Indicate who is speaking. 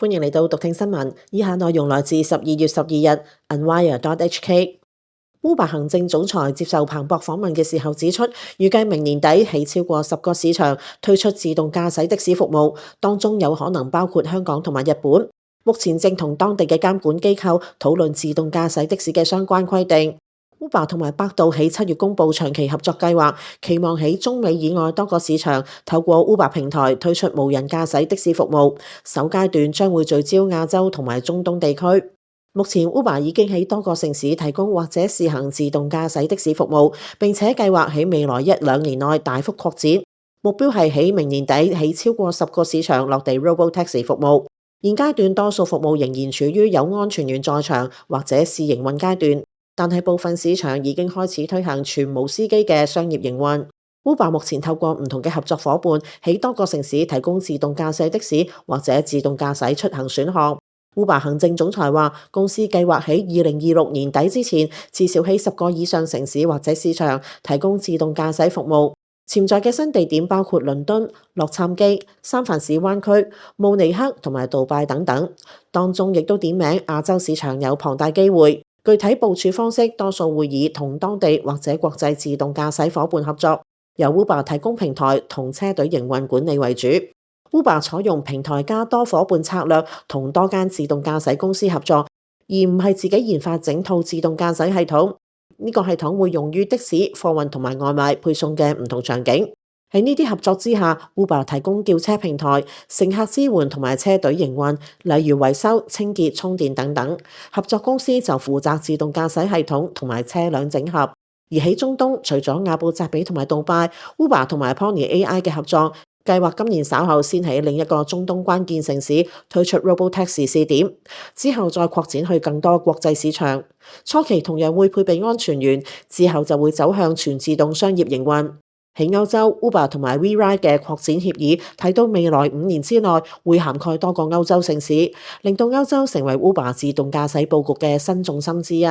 Speaker 1: 歡迎嚟到讀聽新聞，以下內容來自12月12日 Unwire.hk。Uber 行政總裁接受彭博訪問嘅時候指出，預計明年底喺超過10個市場推出自動駕駛的士服務，當中有可能包括香港同埋日本。目前正同當地嘅監管機構討論自動駕駛的士嘅相關規定。Uber 同埋百度喺7月公布長期合作計劃，期望喺中美以外多個市場透過 Uber 平台推出無人駕駛的士服務。首階段將會聚焦亞洲同埋中東地區。目前 Uber 已經喺多個城市提供或者試行自動駕駛的士服務，並且計劃喺未來1-2年內大幅擴展，目標係喺明年底喺超過10個市場落地 Robotaxi 服務。現階段多數服務仍然處於有安全員在場或者試營運階段，但係部分市場已經開始推行全無司機嘅商業營運。Uber 目前透過唔同嘅合作夥伴喺多個城市提供自動駕駛的士或者自動駕駛出行選項。Uber 行政總裁話，公司計劃喺2026年底之前，至少喺10個以上城市或者市場提供自動駕駛服務。潛在嘅新地點包括倫敦、洛杉磯、三藩市灣區、慕尼黑同埋杜拜等等，當中亦都點名亞洲市場有龐大機會。具體部署方式多數會以同當地或者國際自動駕駛夥伴合作，由 Uber 提供平台同車隊營運管理為主。Uber 採用平台加多夥伴策略，同多間自動駕駛公司合作，而唔係自己研發整套自動駕駛系統。呢個系統會用於的士、貨運同埋外賣配送嘅唔同場景。喺呢啲合作之下， Uber 提供叫車平台、乘客支援同埋車隊營運，例如維修、清潔、充電等等。合作公司就負責自動駕駛系統同埋車輛整合。而喺中東，除咗阿布扎比同埋杜拜， Uber 同埋 Pony AI 嘅合作計劃今年稍後先喺另一個中東關鍵城市推出 Robotaxi 試點，之後再擴展去更多國際市場。初期同樣會配備安全員，之後就會走向全自動商業營運。喺歐洲 ，Uber 同埋 WeRide 嘅擴展協議睇到未來5年之內會涵蓋多個歐洲城市，令到歐洲成為 Uber 自動駕駛佈局嘅新重心之一。